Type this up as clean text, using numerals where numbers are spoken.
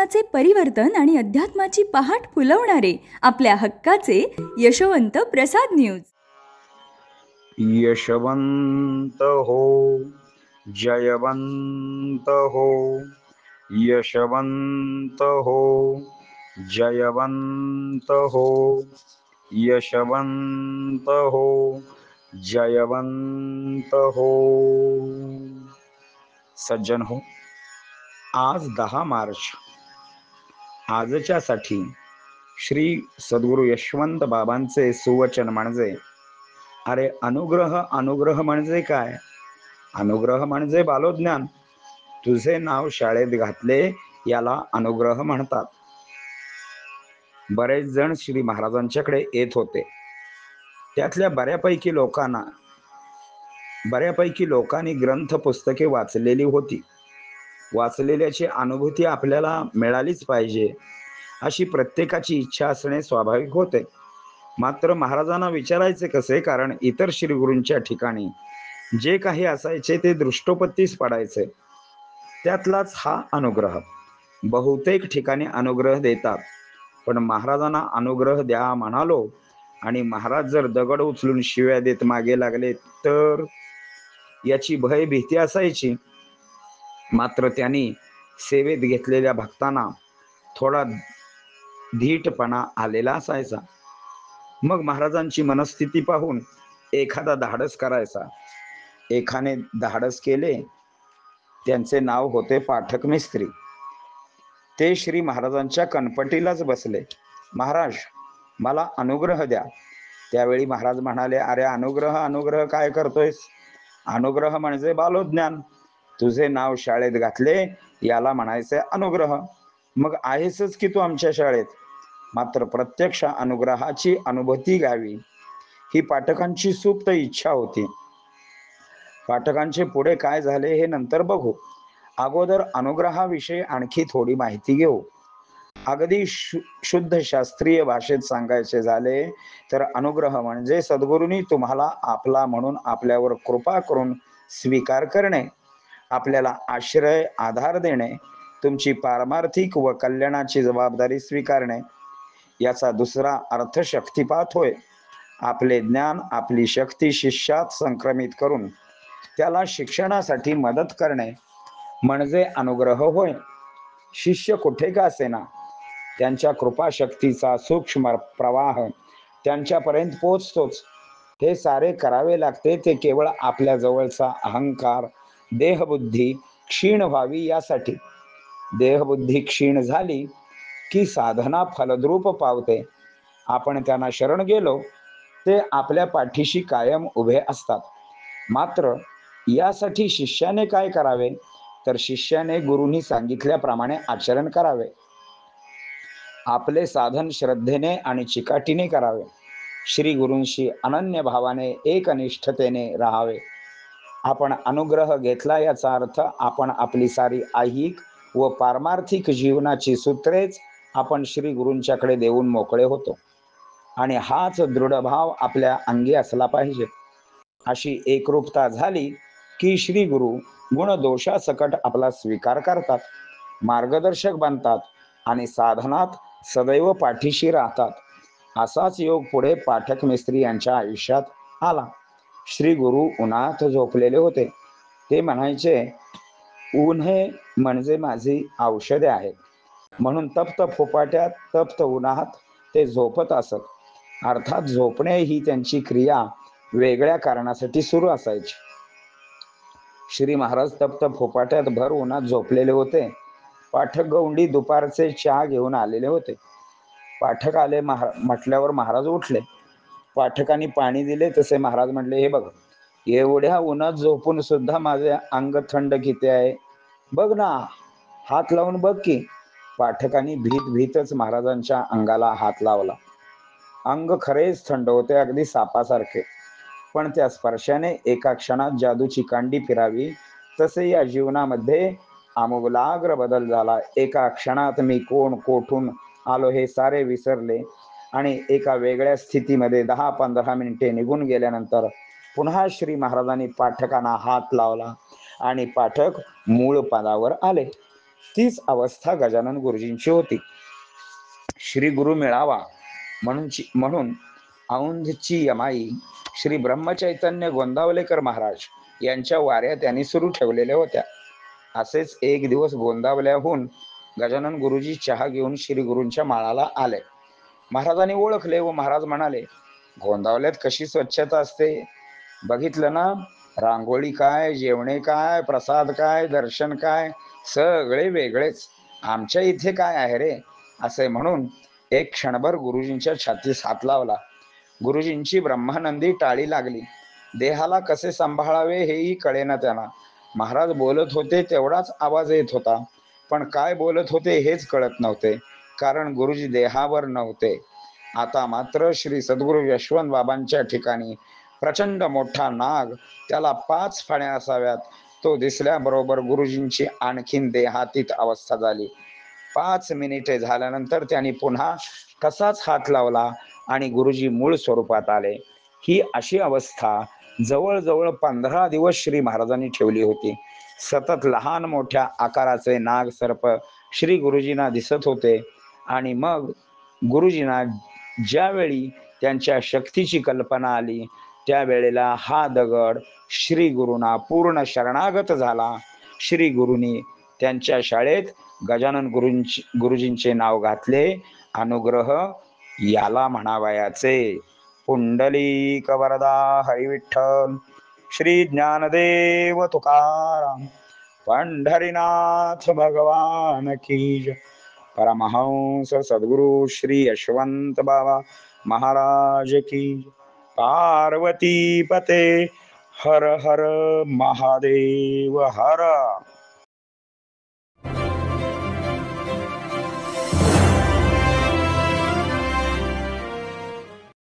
जीवनाचे परिवर्तन आणि अध्यात्माची पहाट फुलवणारे आपल्या हक्काचे यशवंत प्रसाद न्यूज. यशवंत हो, जयवंत हो, यशवंत हो, जयवंत हो, यशवंत हो, जयवंत हो. सज्जन हो, आज 10 मार्च आजच्यासाठी श्री सद्गुरु यशवंत बाबांचे सुवचन म्हणजे, अरे अनुग्रह अनुग्रह म्हणजे काय? अनुग्रह म्हणजे बालोज्ञान. तुझे नाव शाळेत घातले याला अनुग्रह म्हणतात. बरेच जण श्री महाराजांच्याकडे येत होते. त्यातल्या बऱ्यापैकी लोकांनी ग्रंथ पुस्तके वाचलेली होती. वाचलेल्याची अनुभूती आपल्याला मिळालीच पाहिजे अशी प्रत्येकाची इच्छा असणे स्वाभाविक होते. मात्र महाराजांना विचारायचे कसे? कारण इतर श्रीगुरूंच्या ठिकाणी जे काही असायचे ते दृष्टोपत्तीस पडायचे. त्यातलाच हा अनुग्रह. बहुतेक ठिकाणी अनुग्रह देतात, पण महाराजांना अनुग्रह द्या म्हणालो आणि महाराज जर दगड उचलून शिव्या देत मागे लागले तर याची भय भीती असायची. मात्र त्यांनी सेवेत घेतलेल्या भक्तांना थोडा धीटपणा आलेला असायचा. मग महाराजांची मनस्थिती पाहून एखादा धाडस करायचा. एकाने धाडस केले. त्यांचे नाव होते पाठक मिस्त्री. ते श्री महाराजांच्या कनपटीलाच बसले. महाराज, मला अनुग्रह द्या. त्यावेळी महाराज म्हणाले, अरे अनुग्रह अनुग्रह काय करतोयस? अनुग्रह म्हणजे बालोज्ञान. तुझे नाव शाळेत घातले याला म्हणायचे अनुग्रह. मग आहेसच की तू आमच्या शाळेत. मात्र प्रत्यक्ष अनुग्रहाची अनुभूती घ्यावी ही पाठकांची सुप्त इच्छा होती. पाठकांचे पुढे काय झाले हे नंतर बघू. अगोदर अनुग्रहाविषयी आणखी थोडी माहिती घेऊ. अगदी शुद्ध शास्त्रीय भाषेत सांगायचे झाले तर अनुग्रह म्हणजे सद्गुरूंनी तुम्हाला आपला म्हणून आपल्यावर कृपा करून स्वीकार करणे, आपल्याला आश्रय आधार देणे, तुमची पारमार्थिक व कल्याणाची जबाबदारी स्वीकारणे. याचा दुसरा अर्थ शक्तिपात होय. आपले ज्ञान आपली शक्ती शिष्यात संक्रमित करून त्याला शिक्षणासाठी मदत करणे म्हणजे अनुग्रह होय. शिष्य कुठे का असेना, त्यांच्या कृपाशक्तीचा सूक्ष्म प्रवाह त्यांच्यापर्यंत पोचतोच. हे सारे करावे लागते ते केवळ आपल्या जवळचा अहंकार देहबुद्धी क्षीण व्हावी यासाठी. देहबुद्धी क्षीण झाली की साधना फलद्रूप पावते. आपण त्यांना शरण गेलो ते आपल्या पाठीशी कायम उभे असतात. मात्र यासाठी शिष्याने काय करावे? तर शिष्याने गुरूंनी सांगितल्याप्रमाणे आचरण करावे. आपले साधन श्रद्धेने आणि चिकाटीने करावे. श्री गुरूंशी अनन्य भावाने एकनिष्ठतेने राहावे. आपण अनुग्रह घेतला याचा अर्थ आपण आपली सारी ऐहिक व पारमार्थिक जीवनाची सूत्रेच आपण श्री गुरूंच्याकडे देऊन मोकळे होतो. आणि हाच दृढ भाव आपल्या अंगी असला पाहिजे. अशी एकरूपता झाली की श्री गुरु गुणदोषासकट आपला स्वीकार करतात, मार्गदर्शक बनतात आणि साधनात सदैव पाठीशी राहतात. असाच योग पुढे पाठक मिस्त्री यांच्या आयुष्यात आला. श्री गुरु उन्हात झोपलेले होते. ते म्हणायचे, ऊन हे म्हणजे माझी औषधे आहेत. म्हणून तप्त फोपाट्यात तप्त उन्हात ते झोपत असत. अर्थात झोपणे ही त्यांची क्रिया वेगळ्या कारणासाठी सुरू असायची. श्री महाराज तप्त फोपाट्यात भर उन्हात झोपलेले होते. पाठक गौंडी दुपारचे चहा घेऊन आलेले होते. पाठक आले म्हटल्यावर महाराज उठले. पाठकांनी पाणी दिले तसे महाराज म्हटले, हे बघ, एवढ्या उन्हात झोपून सुद्धा माझे अंग थंड किती आहे बघ ना, हात लावून बघ की. पाठकांनी भीतच महाराजांच्या अंगाला हात लावला. अंग खरेच थंड होते, अगदी सापासारखे. पण त्या स्पर्शाने एका क्षणात जादूची कांडी फिरावी तसे या जीवनामध्ये आमूलाग्र बदल झाला. एका क्षणात मी कोण कोठून आलो हे सारे विसरले आणि एका वेगळ्या स्थितीमध्ये 10-15 मिनिटे निघून गेल्यानंतर पुन्हा श्री महाराजांनी पाठकांना हात लावला आणि पाठक मूळ पदावर आले. तीच अवस्था गजानन गुरुजींची होती. श्री गुरु मिळावा म्हणून औंधची यमाई श्री ब्रह्मचैतन्य गोंदावलेकर महाराज यांच्या वाऱ्या त्यांनी सुरू ठेवलेल्या होत्या. असेच एक दिवस गोंदावल्याहून गजानन गुरुजी चहा घेऊन श्री गुरूंच्या माळाला आले. महाराजांनी ओळखले व महाराज म्हणाले, गोंदावल्यात कशी स्वच्छता असते बघितलं ना, रांगोळी काय, जेवणे काय, प्रसाद काय, दर्शन काय, सगळे वेगळेच. आमच्या इथे काय आहे रे, असे म्हणून एक क्षणभर गुरुजींच्या छातीस हात लावला. गुरुजींची ब्रह्मानंदी टाळी लागली. देहाला कसे सांभाळावे हेही कळेना त्यांना. महाराज बोलत होते तेवढाच आवाज येत होता, पण काय बोलत होते हेच कळत नव्हते, कारण गुरुजी देहावर नव्हते. आता मात्र श्री सद्गुरू यशवंत बाबांच्या ठिकाणी प्रचंड मोठा नाग, त्याला 5 फाण्या असाव्यात, तो दिसल्याबरोबर गुरुजींची आणखीन देहातीत अवस्था झाली. 5 मिनिटे झाल्यानंतर त्यांनी पुन्हा तसाच हात लावला आणि गुरुजी मूळ स्वरूपात आले. ही अशी अवस्था जवळजवळ 15 दिवस श्री महाराजांनी ठेवली होती. सतत लहान मोठ्या आकाराचे नाग सर्प श्री गुरुजींना दिसत होते. आणि मग गुरुजींना ज्यावेळी त्यांच्या शक्तीची कल्पना आली, त्यावेळेला हा दगड श्री गुरुंना पूर्ण शरणागत झाला. श्री गुरुंनी त्यांच्या शाळेत गजानन गुरुजींचे नाव घातले. अनुग्रह याला म्हणावयाचे. पुंडलिक वरदा हरिविठ्ठल, श्री ज्ञानदेव तुकाराम, पंढरीनाथ भगवान की जय. परमहंस सद्गुरु श्री यशवंत बाबा महाराज की जय. पार्वती पते हर हर महादेव हर.